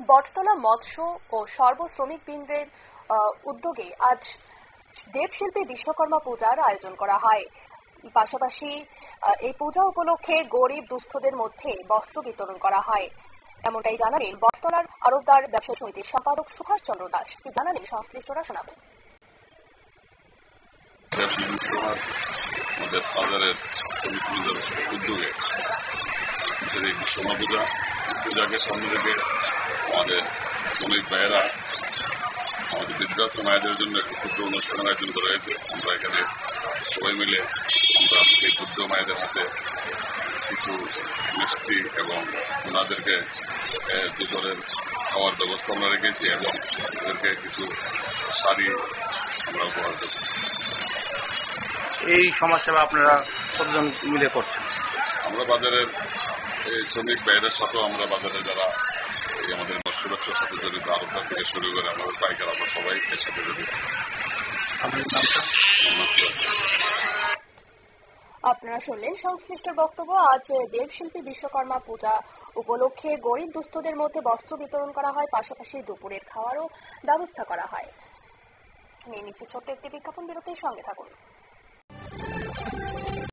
বটতলা মৎস্য ও সর্বশ্রমিক বৃন্দের উদ্যোগে আজ দেবশিল্পী বিশ্বকর্মা পূজার আয়োজন করা হয়। পাশাপাশি এই পূজা উপলক্ষে গরিব দুস্থদের মধ্যে বস্ত্র বিতরণ করা হয়। এমনটাই জানালেন বটতলার আড়তদার ব্যবসায়ী সমিতির সম্পাদক সুভাষ চন্দ্র দাস। কি জানালেন সংশ্লিষ্টরা শোনাবেন। আমাদের বাজারের শ্রমিকদের উদ্যোগে এই বিশ্বকর্মা পূজাকে সামনে রেখে আমাদের শ্রমিক ভাইয়েরা আমাদের বৃদ্ধাশ্রম মায়েদের জন্য একটি ক্ষুদ্র অনুষ্ঠানের আয়োজন করা হয়েছে। আমরা এখানে সবাই মিলে আমরা এই বৃদ্ধ মায়েদের হাতে কিছু মিষ্টি এবং ওনাদেরকে দুপুরের খাওয়ার ব্যবস্থা আমরা রেখেছি এবং ওদেরকে কিছু শাড়ি আমরা উপহার দেব। এই সমাজসেবা আপনারা কতজন মিলে করছেন? আমরা বাজারের এই শ্রমিক ভাইয়ের সাথেও আমরা বাজারে যারা এই আমাদের মৎস্য ব্যবসার সাথে জড়িত আড়তদার থেকে শুরু করে আমাদের পাইকার আমরা সবাই এর সাথে জড়িত। আপনারা শুনলেন সংশ্লিষ্ট বক্তব্য। আজ দেবশিল্পী বিশ্বকর্মা পূজা উপলক্ষে গরিব দুস্থদের মধ্যে বস্ত্র বিতরণ করা হয়, পাশাপাশি দুপুরের খাওয়ারও ব্যবস্থা করা হয়। নিয়ে নিচ্ছে ছোট্ট একটি বিজ্ঞাপন বিরতির সঙ্গে থাকুন।